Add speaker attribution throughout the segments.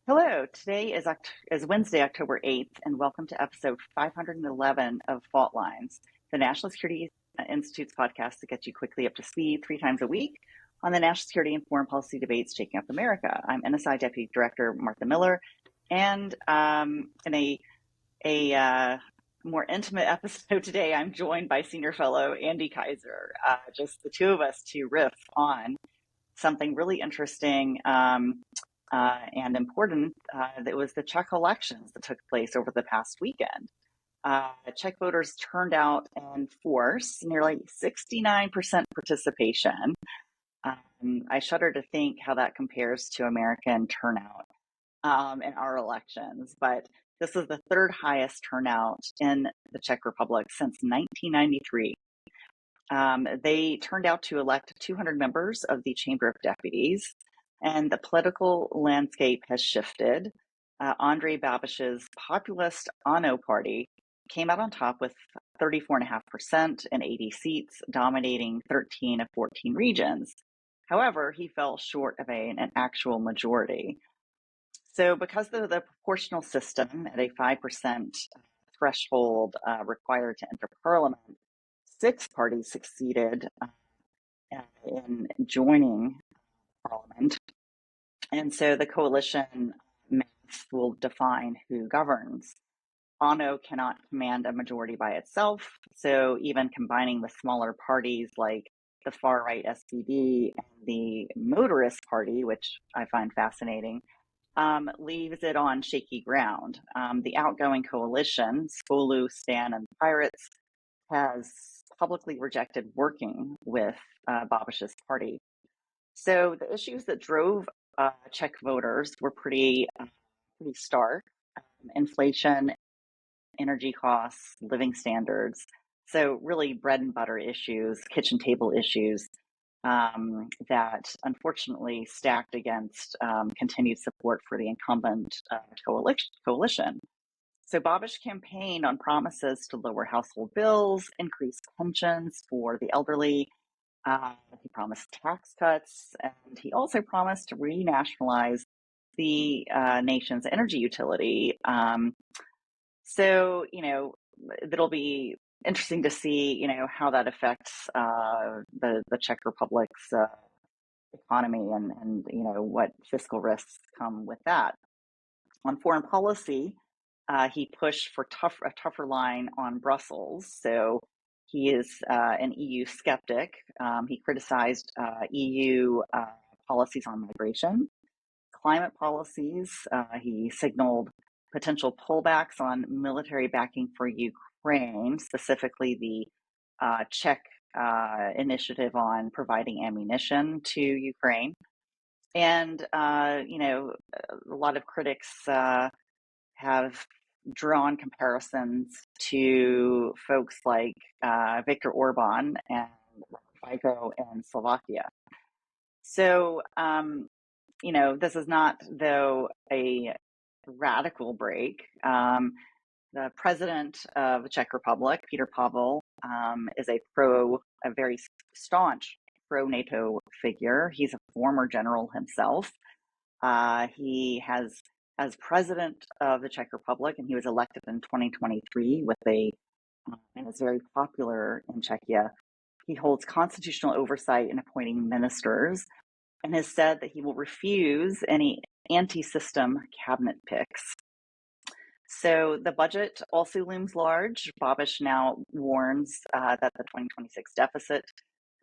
Speaker 1: Hello, today is Wednesday, October 8th, and welcome to episode 511 of Fault Lines, the National Security Institute's podcast that gets you quickly up to speed 3 times a week on the national security and foreign policy debates shaking up America. I'm NSI Deputy Director Martha Miller, and in a more intimate episode today, I'm joined by Senior Fellow Andy Kaiser, just the two of us to riff on something really interesting and important. That was the Czech elections that took place over the past weekend. Czech voters turned out in force, nearly 69% participation. I shudder to think how that compares to American turnout in our elections, but this is the third highest turnout in the Czech Republic since 1993. They turned out to elect 200 members of the Chamber of Deputies, and the political landscape has shifted. Andrej Babiš's Populist ANO party came out on top with 34.5% and 80 seats, dominating 13 of 14 regions. However, he fell short of an actual majority. So because of the proportional system at a 5% threshold required to enter parliament, 6 parties succeeded in joining parliament. And so the coalition math will define who governs. ANO cannot command a majority by itself, so even combining with smaller parties like the far-right SPD and the motorist party, which I find fascinating, leaves it on shaky ground. The outgoing coalition, Spolu, Stan, and the Pirates, has publicly rejected working with Babiš's party. So the issues that drove Czech voters were pretty stark: inflation, energy costs, living standards. So really bread and butter issues, kitchen table issues that unfortunately stacked against continued support for the incumbent coalition. So Babiš campaigned on promises to lower household bills, increase pensions for the elderly. He promised tax cuts, and he also promised to re-nationalize the nation's energy utility. So, it'll be interesting to see, how that affects the Czech Republic's economy and what fiscal risks come with that. On foreign policy, he pushed for a tougher line on Brussels. So he is an EU skeptic. He criticized EU policies on migration, climate policies. He signaled potential pullbacks on military backing for Ukraine, specifically the Czech initiative on providing ammunition to Ukraine. And, a lot of critics have drawn comparisons to folks like Viktor Orban and Fico in Slovakia. So, this is not, though, a radical break. The president of the Czech Republic, Petr Pavel, is a very staunch pro-NATO figure. He's a former general himself. He has, as president of the Czech Republic, and he was elected in 2023 and is very popular in Czechia. He holds constitutional oversight in appointing ministers and has said that he will refuse any anti-system cabinet picks. So the budget also looms large. Babiš now warns that the 2026 deficit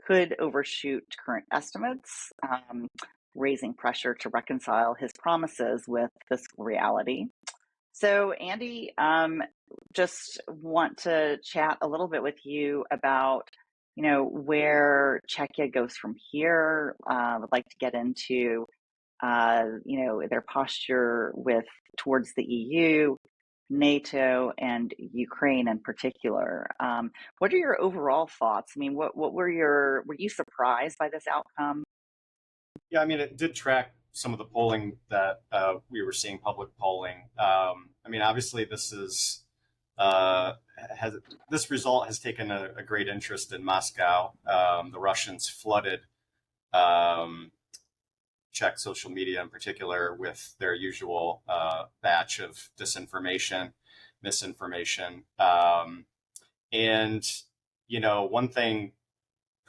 Speaker 1: could overshoot current estimates, raising pressure to reconcile his promises with fiscal reality. So, Andy, just want to chat a little bit with you about, where Czechia goes from here. I'd like to get into, their posture towards the EU, NATO, and Ukraine in particular. What are your overall thoughts? I mean, what were you surprised by this outcome?
Speaker 2: Yeah, I mean, it did track some of the polling that we were seeing, public polling. Obviously, this result has taken a great interest in Moscow. The Russians flooded Czech social media in particular with their usual batch of disinformation, misinformation. And, one thing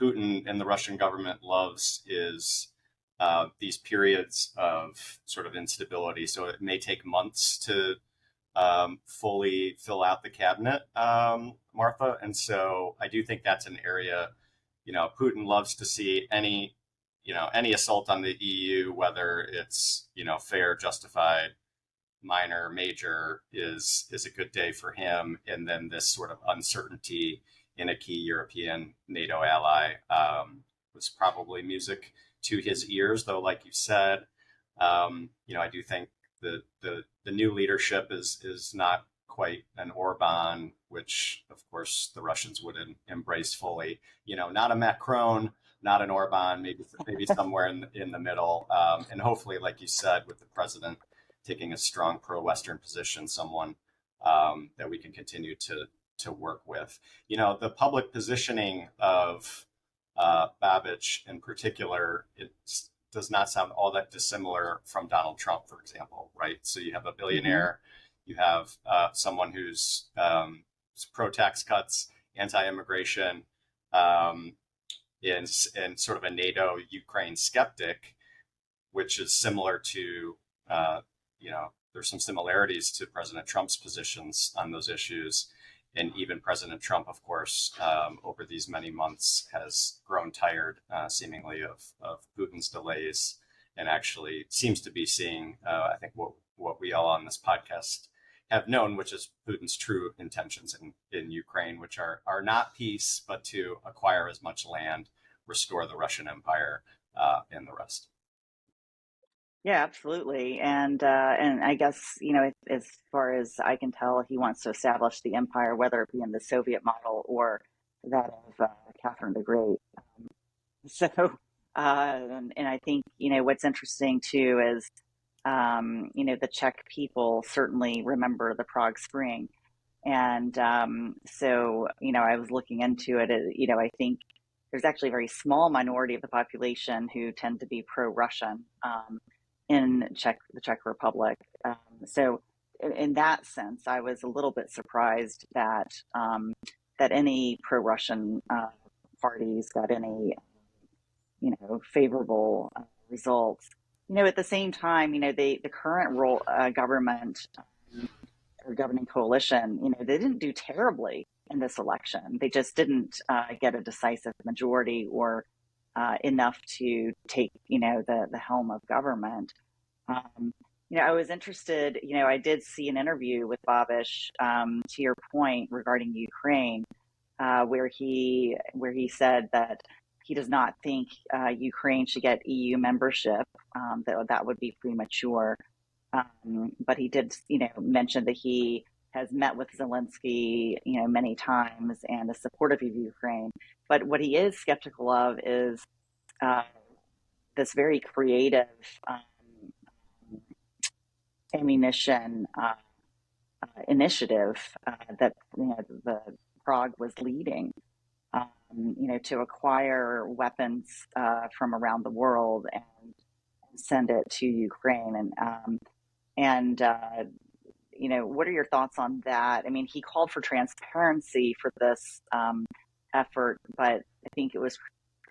Speaker 2: Putin and the Russian government loves is these periods of sort of instability. So it may take months to fully fill out the cabinet, Martha. And so I do think that's an area, Putin loves to see any assault on the EU, whether it's, fair, justified, minor, major, is a good day for him. And then this sort of uncertainty in a key European NATO ally was probably music to his ears, though, like you said, I do think the new leadership is not quite an Orban, which of course the Russians would embrace fully. Not a Macron, not an Orban, maybe somewhere in the middle, and hopefully, like you said, with the president taking a strong pro-Western position, someone that we can continue to work with. The public positioning of Babiš in particular, it does not sound all that dissimilar from Donald Trump, for example, right? So you have a billionaire, you have someone who's pro-tax cuts, anti-immigration, and sort of a NATO Ukraine skeptic, which is similar to, there's some similarities to President Trump's positions on those issues. And even President Trump, of course, over these many months has grown tired, seemingly, of Putin's delays, and actually seems to be seeing, I think, what we all on this podcast have known, which is Putin's true intentions in Ukraine, which are not peace, but to acquire as much land, restore the Russian Empire, and the rest.
Speaker 1: Yeah, absolutely. And I guess, as far as I can tell, he wants to establish the empire, whether it be in the Soviet model or that of Catherine the Great. And I think, what's interesting too is, the Czech people certainly remember the Prague Spring. And so, I was looking into it, I think there's actually a very small minority of the population who tend to be pro-Russian. In the Czech Republic. So in that sense, I was a little bit surprised that that any pro-Russian parties got any, favorable results. At the same time, the current government or governing coalition, they didn't do terribly in this election. They just didn't get a decisive majority or enough to take, the helm of government. I was interested, I did see an interview with Babiš, to your point regarding Ukraine, where he said that he does not think Ukraine should get EU membership, that would be premature. But he did, mention that he has met with Zelensky, many times and is supportive of Ukraine. But what he is skeptical of is this very creative ammunition initiative that the Prague was leading, to acquire weapons from around the world and send it to Ukraine. What are your thoughts on that? I mean, he called for transparency for this effort, but I think it was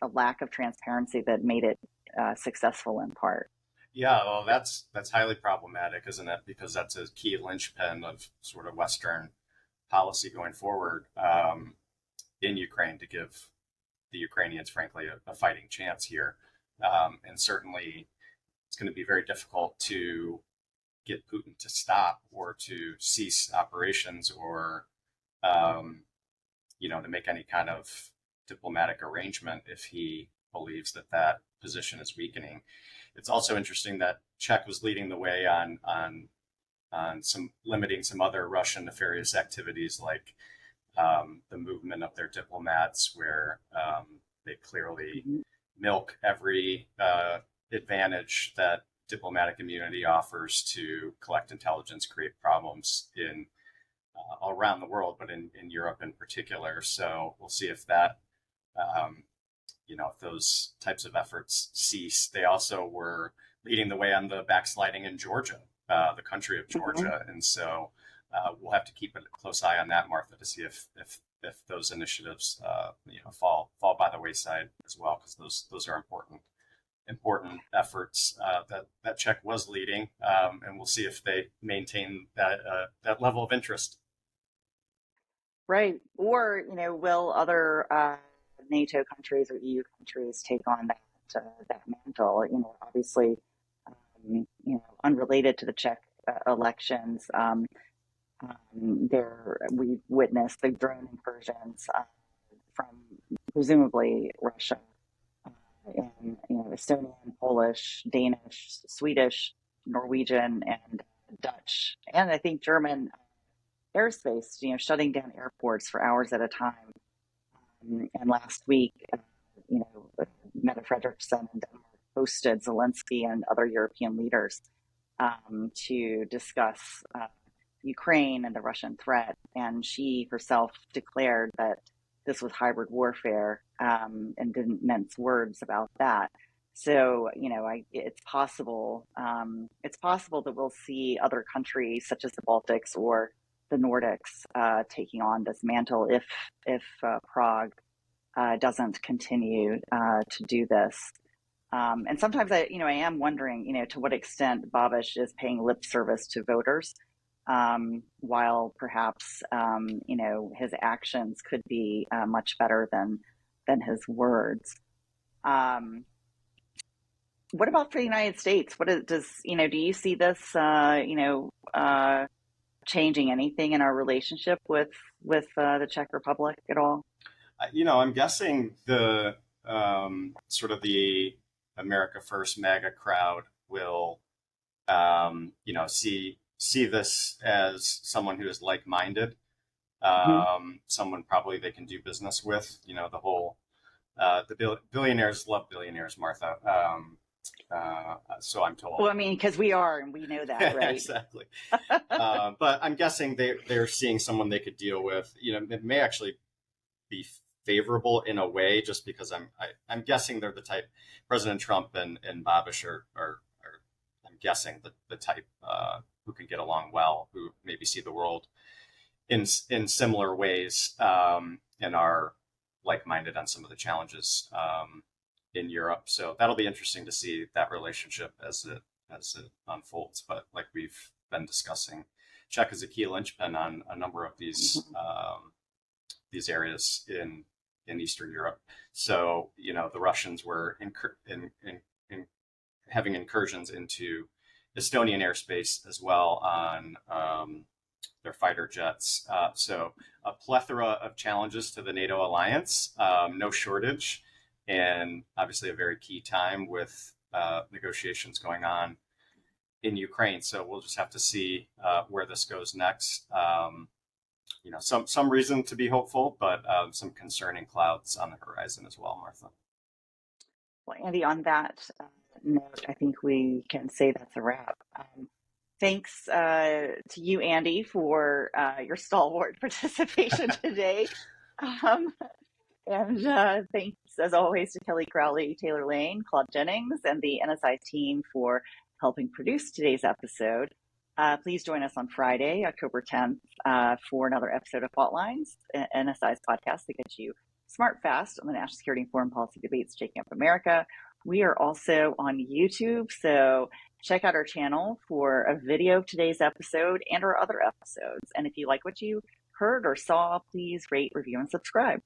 Speaker 1: a lack of transparency that made it successful in part.
Speaker 2: Yeah, well, that's highly problematic, isn't it? Because that's a key linchpin of sort of Western policy going forward in Ukraine to give the Ukrainians, frankly, a fighting chance here. And certainly it's going to be very difficult to get Putin to stop or to cease operations or, to make any kind of diplomatic arrangement if he believes that position is weakening. It's also interesting that Czech was leading the way on some limiting some other Russian nefarious activities, like the movement of their diplomats, where they clearly milk every advantage that diplomatic immunity offers to collect intelligence, create problems in all around the world, but in Europe in particular. So we'll see if that if those types of efforts cease. They also were leading the way on the backsliding in Georgia, the country of Georgia. And so we'll have to keep a close eye on that, Martha, to see if those initiatives, fall by the wayside as well, because those are important efforts that Czech was leading, and we'll see if they maintain that level of interest.
Speaker 1: Right. Or, will other NATO countries or EU countries take on that mantle? Obviously, unrelated to the Czech elections, we witnessed the drone incursions from presumably Russia in Estonian, Polish, Danish, Swedish, Norwegian, and Dutch, and I think German airspace, shutting down airports for hours at a time. And last week, Mette Frederiksen in Denmark hosted Zelensky and other European leaders to discuss Ukraine and the Russian threat. And she herself declared that this was hybrid warfare, and didn't mince words about that. So, it's possible that we'll see other countries such as the Baltics or the Nordics taking on this mantle if Prague doesn't continue to do this. And sometimes I am wondering, to what extent Babiš is paying lip service to voters, while perhaps, his actions could be much better than his words. What about for the United States? Do you see this, changing anything in our relationship with the Czech Republic at all?
Speaker 2: I'm guessing the sort of the America First MAGA crowd will, see this as someone who is like-minded, someone probably they can do business with. The whole the billionaires love billionaires, Martha. So I'm told.
Speaker 1: Well, because we are, and we know that, right?
Speaker 2: Exactly. But I'm guessing they're seeing someone they could deal with. It may actually be favorable in a way, just because I'm guessing they're the type. President Trump and Babiš are I'm guessing the type who can get along well, who maybe see the world in similar ways, and are like-minded on some of the challenges in Europe. So that'll be interesting to see that relationship as it unfolds. But like we've been discussing, Czech is a key linchpin on a number of these areas in Eastern Europe. So the Russians were having incursions into Estonian airspace as well on their fighter jets. So a plethora of challenges to the NATO alliance, no shortage. And obviously a very key time with negotiations going on in Ukraine. So we'll just have to see where this goes next. Some reason to be hopeful, but some concerning clouds on the horizon as well, Martha.
Speaker 1: Well, Andy, on that note, I think we can say that's a wrap. Thanks to you, Andy, for your stalwart participation today. And thanks, as always, to Kelly Crowley, Taylor Lane, Claude Jennings, and the NSI team for helping produce today's episode. Please join us on Friday, October 10th, for another episode of Fault Lines, NSI's podcast that gets you smart fast on the national security and foreign policy debates shaking up America. We are also on YouTube, so check out our channel for a video of today's episode and our other episodes. And if you like what you heard or saw, please rate, review, and subscribe.